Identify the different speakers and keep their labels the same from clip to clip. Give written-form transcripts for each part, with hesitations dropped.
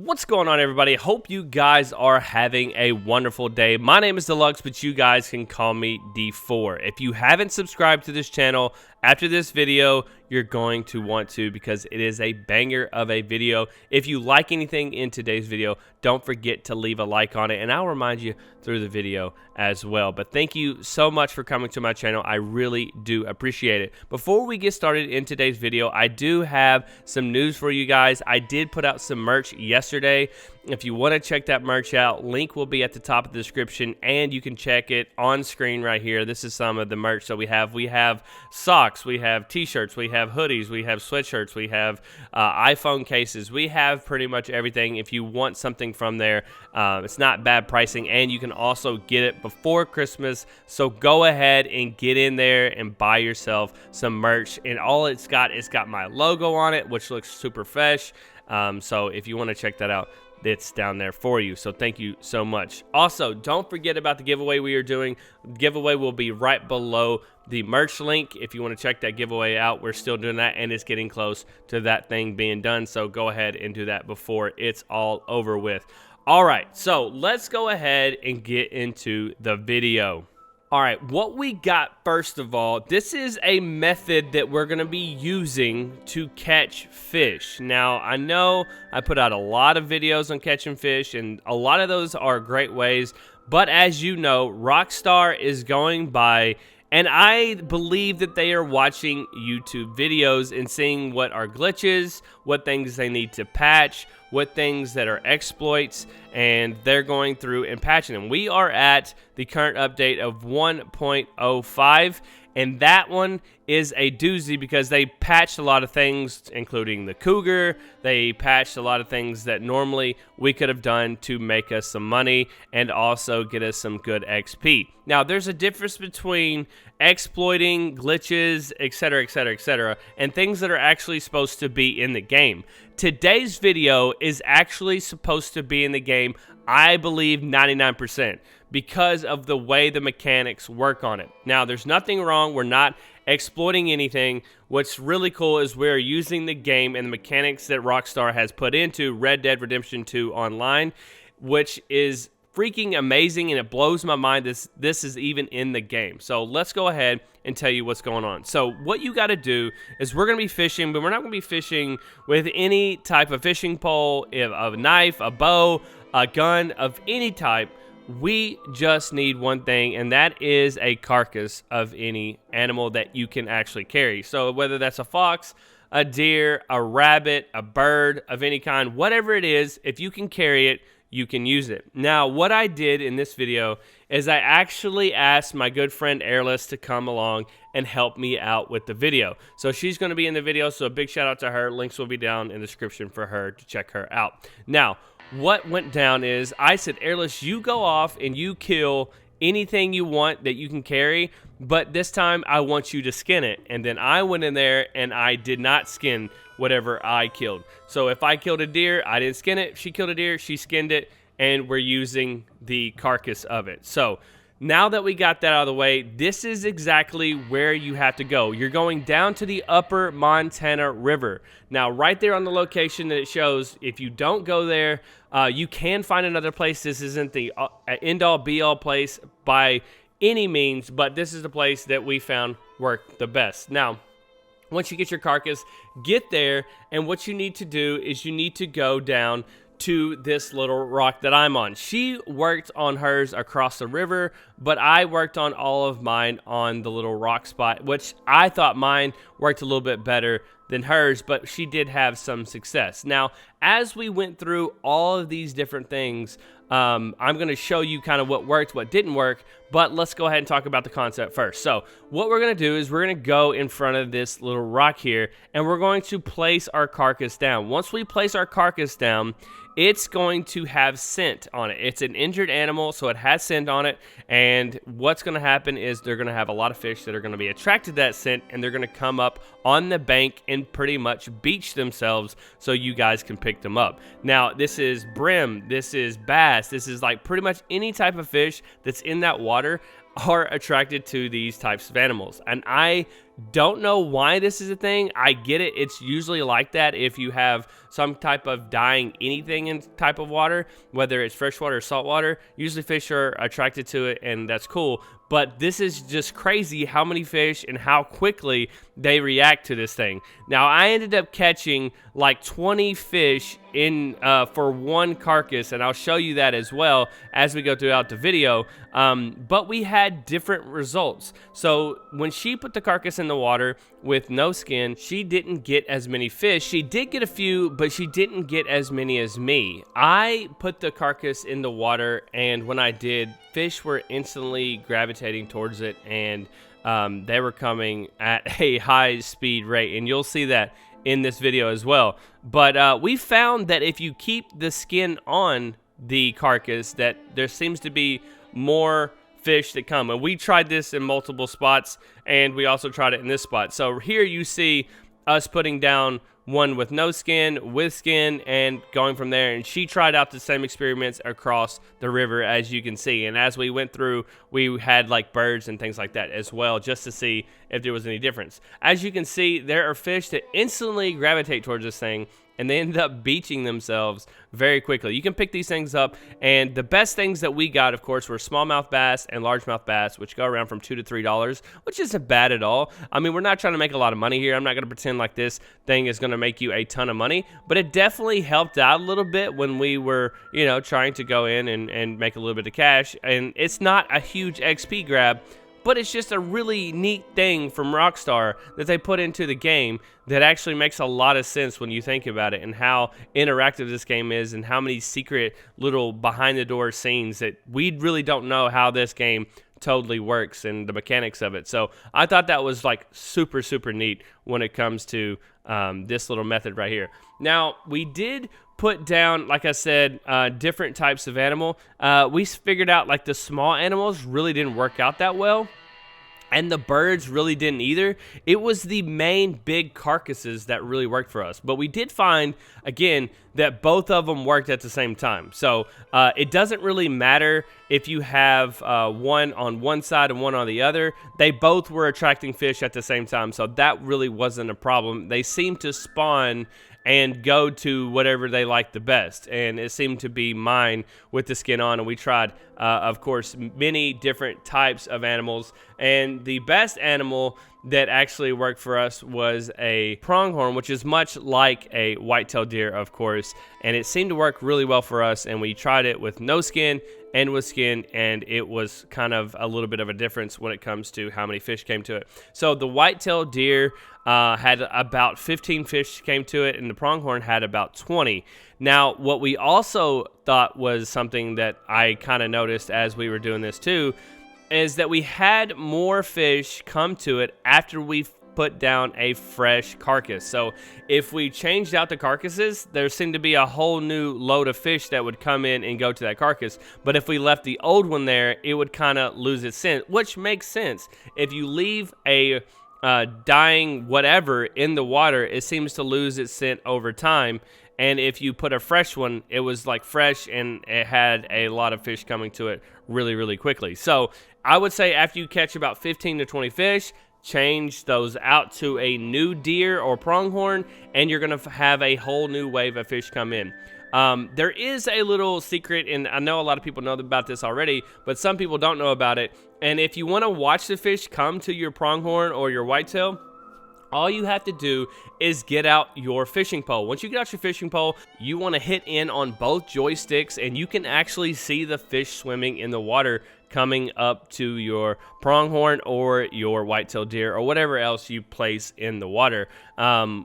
Speaker 1: What's going on, everybody? Hope you guys are having a wonderful day. My name is Deluxe, but you guys can call me D4. If you haven't subscribed to this channel, after this video, you're going to want to, because it is a banger of a video. If you like anything in today's video, don't forget to leave a like on it, and I'll remind you through the video as well. But thank you so much for coming to my channel. I really do appreciate it. Before we get started in today's video, I do have some news for you guys. I did put out some merch yesterday. If you want to check that merch out, link will be at the top of the description, and you can check it on screen right here. This is some of the merch that we have. We have socks, we have t-shirts, we have hoodies, we have sweatshirts, we have iPhone cases. We have pretty much everything. If you want something from there, it's not bad pricing, and you can also get it before Christmas. So go ahead and get in there and buy yourself some merch. And all it's got my logo on it, which looks super fresh. So if you want to check that out, it's down there for you. So thank you so much. Also, don't forget about the giveaway we are doing. The giveaway will be right below the merch link. If you want to check that giveaway out, we're still doing that, and it's getting close to that thing being done. So go ahead and do that before it's all over with. All right, so let's go ahead and get into the video. All right, what we got first of all, this is a method that we're going to be using to catch fish. Now, I know I put out a lot of videos on catching fish, and a lot of those are great ways, but as you know, Rockstar is going by, and I believe that they are watching YouTube videos and seeing what are glitches, what things they need to patch, what things that are exploits, and they're going through and patching them. We are at the current update of 1.05, and that one is a doozy because they patched a lot of things, including the cougar. They patched a lot of things that normally we could have done to make us some money and also get us some good XP. Now, there's a difference between exploiting glitches, etc., etc., etc., and things that are actually supposed to be in the game. Today's video is actually supposed to be in the game, I believe 99%, because of the way the mechanics work on it. Now, there's nothing wrong. We're not exploiting anything. What's really cool is we're using the game and the mechanics that Rockstar has put into Red Dead Redemption 2 Online, which is freaking amazing, and it blows my mind this is even in the game. So let's go ahead and tell you what's going on. So what you got to do is we're going to be fishing, but we're not going to be fishing with any type of fishing pole, a knife, a bow, a gun of any type. We just need one thing, and that is a carcass of any animal that you can actually carry. So whether that's a fox, a deer, a rabbit, a bird of any kind, whatever it is, if you can carry it, you can use it. Now, what I did in this video is I actually asked my good friend Airless to come along and help me out with the video. So she's going to be in the video, so a big shout out to her. Links will be down in the description for her to check her out. Now, what went down is I said, Airless, you go off and you kill anything you want that you can carry, but this time I want you to skin it. And then I went in there and I did not skin whatever I killed. So if I killed a deer, I didn't skin it. She killed a deer, she skinned it, and we're using the carcass of it. So now that we got that out of the way, this is exactly where you have to go. You're going down to the upper Montana River. Now, right there on the location that it shows, if you don't go there, you can find another place. This isn't the end-all, be-all place by any means, but this is the place that we found worked the best. Now, once you get your carcass, get there, and what you need to do is you need to go down to this little rock that I'm on. She worked on hers across the river, but I worked on all of mine on the little rock spot, which I thought mine worked a little bit better than hers, but she did have some success. Now, as we went through all of these different things, I'm going to show you kind of what worked, what didn't work, but let's go ahead and talk about the concept first. So what we're going to do is we're going to go in front of this little rock here, and we're going to place our carcass down. Once we place our carcass down, it's going to have scent on it. It's an injured animal, so it has scent on it, and what's going to happen is they're going to have a lot of fish that are going to be attracted to that scent, and they're going to come up on the bank and pretty much beach themselves so you guys can pick them up. Now, this is brim, this is bass, this is like pretty much any type of fish that's in that water. are attracted to these types of animals. And I don't know why this is a thing. I get it. It's usually like that if you have some type of dying anything in type of water, whether it's freshwater or saltwater. Usually fish are attracted to it, and that's cool. But this is just crazy how many fish and how quickly they react to this thing. Now, I ended up catching like 20 fish in for one carcass, and I'll show you that as well as we go throughout the video. But we had different results. So when she put the carcass in the water with no skin, she didn't get as many fish. She did get a few, but she didn't get as many as me. I put the carcass in the water, and when I did, fish were instantly gravitating towards it, and they were coming at a high speed rate, and you'll see that in this video as well. But we found that if you keep the skin on the carcass, that there seems to be more fish that come. And we tried this in multiple spots, and we also tried it in this spot. So here you see us putting down one with no skin, with skin, and going from there. And she tried out the same experiments across the river, as you can see. And as we went through, we had like birds and things like that as well, just to see if there was any difference. As you can see, there are fish that instantly gravitate towards this thing, and they end up beaching themselves very quickly. You can pick these things up, and the best things that we got, of course, were smallmouth bass and largemouth bass, which go around from $2 to $3, which isn't bad at all. I mean, we're not trying to make a lot of money here. I'm not going to pretend like this thing is going to make you a ton of money, but it definitely helped out a little bit when we were, you know, trying to go in and make a little bit of cash. And it's not a huge XP grab, but it's just a really neat thing from Rockstar that they put into the game that actually makes a lot of sense when you think about it, and how interactive this game is, and how many secret little behind-the-door scenes that we really don't know how this game totally works and the mechanics of it. So I thought that was like super, super neat when it comes to this little method right here. Now, we did put down, like I said, different types of animal. We figured out like the small animals really didn't work out that well, and the birds really didn't either. It was the main big carcasses that really worked for us. But we did find, again, that both of them worked at the same time. So it doesn't really matter if you have one on one side and one on the other. They both were attracting fish at the same time, so that really wasn't a problem. They seemed to spawn and go to whatever they like the best, and it seemed to be mine with the skin on. And we tried, of course, many different types of animals, and the best animal that actually worked for us was a pronghorn, which is much like a white-tailed deer, of course, and it seemed to work really well for us. And we tried it with no skin and with skin, and it was kind of a little bit of a difference when it comes to how many fish came to it. So the white-tailed deer had about 15 fish came to it, and the pronghorn had about 20. Now, what we also thought was something that I kind of noticed as we were doing this too, is that we had more fish come to it after we put down a fresh carcass. So if we changed out the carcasses, there seemed to be a whole new load of fish that would come in and go to that carcass. But if we left the old one there, it would kind of lose its scent, which makes sense. If you leave a dying whatever in the water, it seems to lose its scent over time. And if you put a fresh one, it was like fresh, and it had a lot of fish coming to it really, really quickly. So I would say after you catch about 15 to 20 fish, change those out to a new deer or pronghorn, and you're going to have a whole new wave of fish come in. There is a little secret, and I know a lot of people know about this already, but some people don't know about it. And if you want to watch the fish come to your pronghorn or your whitetail, all you have to do is get out your fishing pole. Once you get out your fishing pole, you want to hit in on both joysticks, and you can actually see the fish swimming in the water coming up to your pronghorn or your white-tailed deer or whatever else you place in the water,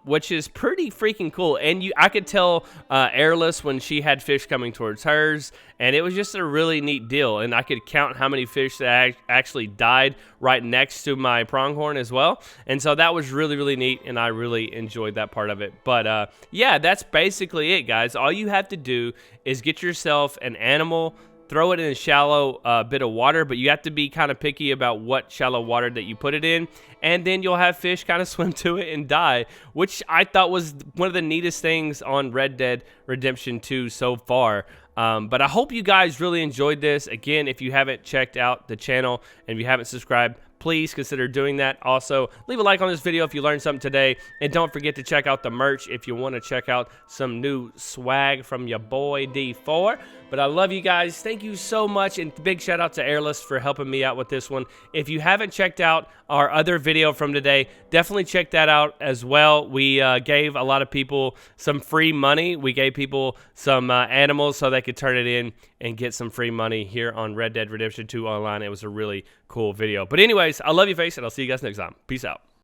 Speaker 1: which is pretty freaking cool. And I could tell Airless when she had fish coming towards hers, and it was just a really neat deal. And I could count how many fish that actually died right next to my pronghorn as well. And so that was really, really neat, and I really enjoyed that part of it. But yeah, that's basically it, guys. All you have to do is get yourself an animal, throw it in a shallow bit of water, but you have to be kind of picky about what shallow water that you put it in, and then you'll have fish kind of swim to it and die, which I thought was one of the neatest things on Red Dead Redemption 2 so far. But I hope you guys really enjoyed this. Again, if you haven't checked out the channel and if you haven't subscribed, please consider doing that. Also, leave a like on this video if you learned something today. And don't forget to check out the merch if you want to check out some new swag from your boy D4. But I love you guys. Thank you so much. And big shout out to Airless for helping me out with this one. If you haven't checked out our other video from today, definitely check that out as well. We gave a lot of people some free money. We gave people some animals so they could turn it in and get some free money here on Red Dead Redemption 2 Online. It was a really cool video. But anyways, I love you, face, and I'll see you guys next time. Peace out.